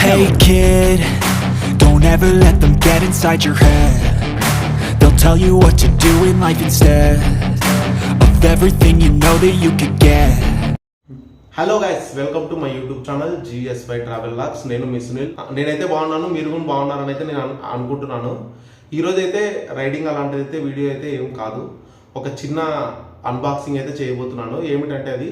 Hey kid, don't ever let them get inside your head. They'll tell you what to do in life instead of everything you know that you could get. Hello guys, welcome to my YouTube channel GSYTRAVELVLOGS. నేను మీ సునీల్. నేనైతే బాగున్నాను, మీరు కూడా బాగున్నారని అయితే నేను అనుకుంటున్నాను. ఈరోజు అయితే రైడింగ్ అలాంటిది అయితే వీడియో అయితే ఏం కాదు, ఒక చిన్న అన్బాక్సింగ్ అయితే చేయబోతున్నాను. ఏమిటంటే అది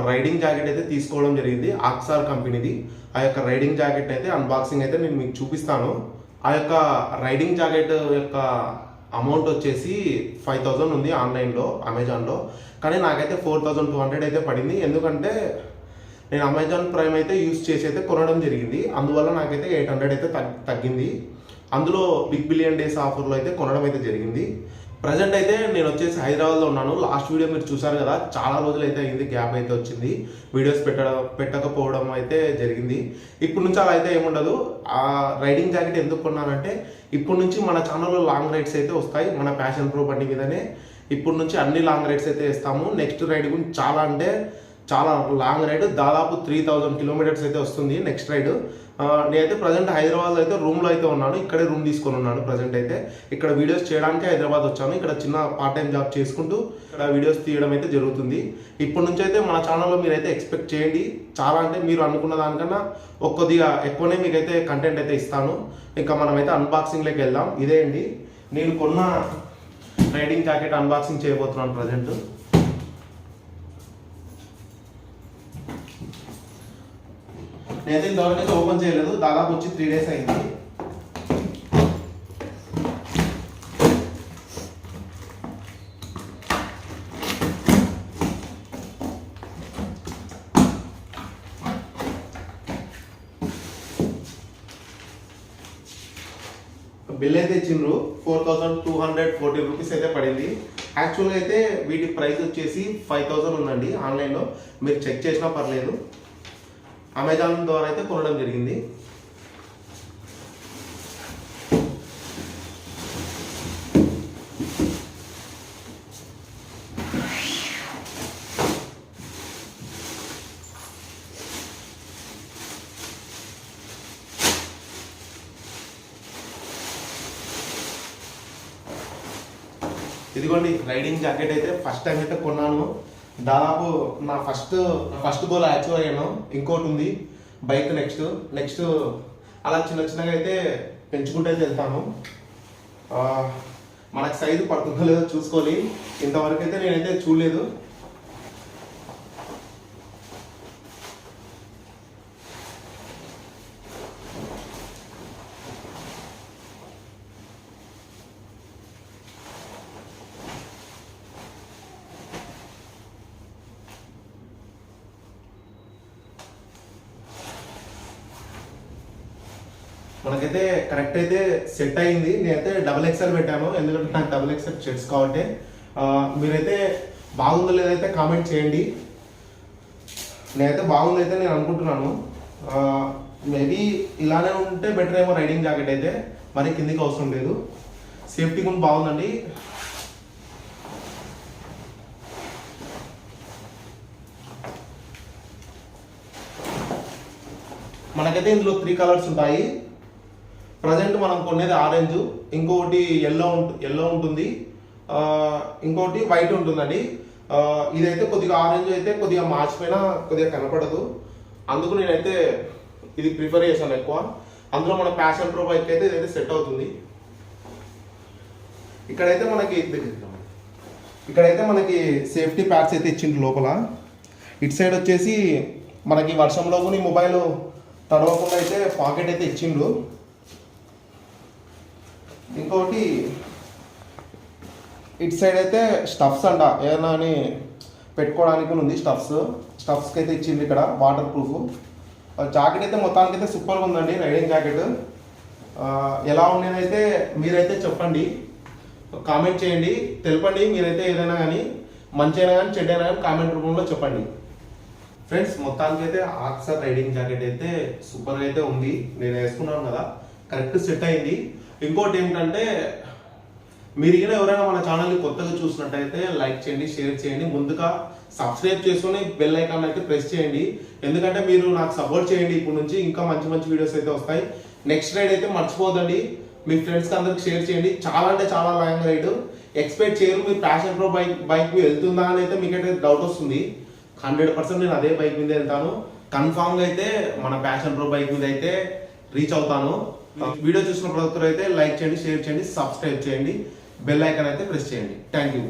రైడింగ్ జాకెట్ అయితే తీసుకోవడం జరిగింది, ఆక్సార్ కంపెనీది. ఆ యొక్క రైడింగ్ జాకెట్ అయితే అన్బాక్సింగ్ అయితే నేను మీకు చూపిస్తాను. ఆ యొక్క రైడింగ్ జాకెట్ యొక్క అమౌంట్ వచ్చేసి 5000 ఉంది ఆన్లైన్లో, అమెజాన్లో. కానీ నాకైతే 4200 అయితే పడింది. ఎందుకంటే నేను అమెజాన్ ప్రైమ్ అయితే యూజ్ చేసి అయితే కొనడం జరిగింది, అందువల్ల నాకైతే 800 అయితే తగ్గింది. అందులో బిగ్ బిలియన్ డేస్ ఆఫర్లో అయితే కొనడం అయితే జరిగింది. ప్రజెంట్ అయితే నేను వచ్చేసి హైదరాబాద్లో ఉన్నాను. లాస్ట్ వీడియో మీరు చూసారు కదా, చాలా రోజులు అయితే అయింది, గ్యాప్ అయితే వచ్చింది, వీడియోస్ పెట్టకపోవడం అయితే జరిగింది. ఇప్పుడు నుంచి అలా అయితే ఏముండదు. ఆ రైడింగ్ జాకెట్ ఎందుకు కొన్నానంటే, ఇప్పుడు నుంచి మన ఛానల్లో లాంగ్ రైడ్స్ అయితే వస్తాయి. మన ప్యాషన్ ప్రో బండి మీదనే ఇప్పుడు నుంచి అన్ని లాంగ్ రైడ్స్ అయితే ఇస్తాము. నెక్స్ట్ రైడ్ గురించి చాలా లాంగ్ రైడ్, దాదాపు 3000 కిలోమీటర్స్ అయితే వస్తుంది నెక్స్ట్ రైడ్. నేనైతే ప్రజెంట్ హైదరాబాద్లో అయితే రూమ్లో అయితే ఉన్నాను. ఇక్కడే రూమ్ తీసుకొని ఉన్నాను. ప్రజెంట్ అయితే ఇక్కడ వీడియోస్ చేయడానికి హైదరాబాద్ వచ్చాను. ఇక్కడ చిన్న పార్ట్ టైం జాబ్ చేసుకుంటూ ఇక్కడ వీడియోస్ తీయడం అయితే జరుగుతుంది. ఇప్పటి నుంచి అయితే మన ఛానల్లో మీరైతే ఎక్స్పెక్ట్ చేయండి. చాలా అంటే మీరు అనుకున్న దానికన్నా కొద్దిగా ఎక్కువనే మీకైతే కంటెంట్ అయితే ఇస్తాను. ఇంకా మనమైతే అన్బాక్సింగ్లోకి వెళ్దాం. ఇదే అండి నేను కొన్న రైడింగ్ జాకెట్ అన్బాక్సింగ్ చేయబోతున్నాను ప్రజెంట్. నేనైతే ఇంతవరకు ఓపెన్ చేయలేదు, దాదాపు వచ్చి 3 days అయింది. బిల్ అయితే ఇచ్చిండ్రు, 4240 రూపీస్ అయితే పడింది. యాక్చువల్గా అయితే వీటి ప్రైస్ వచ్చేసి 5000 ఉందండి ఆన్లైన్లో, మీరు చెక్ చేసినా పర్లేదు. అమెజాన్ ద్వారా అయితే కొనడం జరిగింది. ఇదిగోండి రైడింగ్ జాకెట్ అయితే ఫస్ట్ టైం అయితే కొన్నాను. దాదాపు నా ఫస్ట్ గోల్ అచీవ్ అయ్యాను. ఇంకోటి ఉంది బైక్, నెక్స్ట్ అలా చిన్నగా అయితే పెంచుకుంటూ అయితే వెళ్తాను. మనకు సైజు పడుతుందో లేదో చూసుకోవాలి. ఇంతవరకు అయితే నేనైతే చూడలేదు. మనకైతే కరెక్ట్ అయితే సెట్ అయింది. నేనైతే XXL పెట్టాను, ఎందుకంటే నాకు XXL షర్ట్స్ కాబట్టి. మీరైతే బాగుందో లేదైతే కామెంట్ చేయండి. నేనైతే బాగుందైతే నేను అనుకుంటున్నాను. మేబీ ఇలానే ఉంటే బెటర్ ఏమో రైడింగ్ జాకెట్ అయితే, మరి కిందికి అవసరం లేదు. సేఫ్టీ కూడా బాగుందండి. మనకైతే ఇందులో 3 కలర్స్ ఉంటాయి. ప్రజెంట్ మనం కొనేది ఆరెంజ్, ఇంకొకటి ఎల్లో ఉంటుంది, ఇంకొకటి వైట్ ఉంటుందండి. ఇదైతే కొద్దిగా ఆరెంజ్ అయితే కొద్దిగా మార్చిపోయినా కొద్దిగా కనపడదు, అందుకు నేనైతే ఇది ప్రిఫర్ చేశాను ఎక్కువ. అందులో మన ప్యాషన్ ప్రో బైక్ అయితే ఇదైతే సెట్ అవుతుంది. ఇక్కడైతే మనకి సేఫ్టీ ప్యాడ్స్ అయితే ఇచ్చిండ్రు లోపల. ఇటు సైడ్ వచ్చేసి మనకి వర్షంలో కూడా మొబైల్ తడవకుండా అయితే పాకెట్ అయితే ఇచ్చిండ్రు. ఇంకొకటి ఇటు సైడ్ అయితే స్టఫ్స్ అంట, ఏదైనా అని పెట్టుకోవడానికి ఉంది. స్టఫ్స్కి అయితే ఇచ్చింది ఇక్కడ, వాటర్ ప్రూఫ్. జాకెట్ అయితే మొత్తానికైతే సూపర్గా ఉందండి రైడింగ్ జాకెట్. ఎలా ఉండేదైతే మీరైతే చెప్పండి, కామెంట్ చేయండి, తెలపండి. మీరైతే ఏదైనా కానీ మంచి అయినా కానీ చెడ్డ అయినా కానీ కామెంట్ రూపంలో చెప్పండి. ఫ్రెండ్స్, మొత్తానికైతే ఆక్సార్ రైడింగ్ జాకెట్ అయితే సూపర్గా అయితే ఉంది. నేను వేసుకున్నాను కదా, కరెక్ట్ సెట్ అయింది. ఇంకోటి ఏమిటంటే మీరు కూడా ఎవరైనా మన ఛానల్ని కొత్తగా చూసినట్టయితే లైక్ చేయండి, షేర్ చేయండి, ముందుగా సబ్స్క్రైబ్ చేసుకొని బెల్ ఐకాన్ అయితే ప్రెస్ చేయండి. ఎందుకంటే మీరు నాకు సపోర్ట్ చేయండి. ఇప్పుడు నుంచి ఇంకా మంచి మంచి వీడియోస్ అయితే వస్తాయి. నెక్స్ట్ రైడ్ అయితే మర్చిపోదండి, మీ ఫ్రెండ్స్కి అందరికి షేర్ చేయండి. చాలా అంటే చాలా లాంగ్ రైడ్, ఎక్స్పెక్ట్ చేయరు. మీరు ప్యాషన్ ప్రో బైక్ వెళ్తుందా అని అయితే మీకైతే డౌట్ వస్తుంది. 100% నేను అదే బైక్ మీద వెళ్తాను. కన్ఫామ్గా అయితే మన ప్యాషన్ ప్రో బైక్ మీద అయితే రీచ్ అవుతాను. వీడియో చూసిన ప్రతి ఒక్కరు అయితే లైక్ చేయండి, షేర్ చేయండి, సబ్స్క్రైబ్ చేయండి, బెల్ ఐకాన్ అయితే ప్రెస్ చేయండి. Thank you.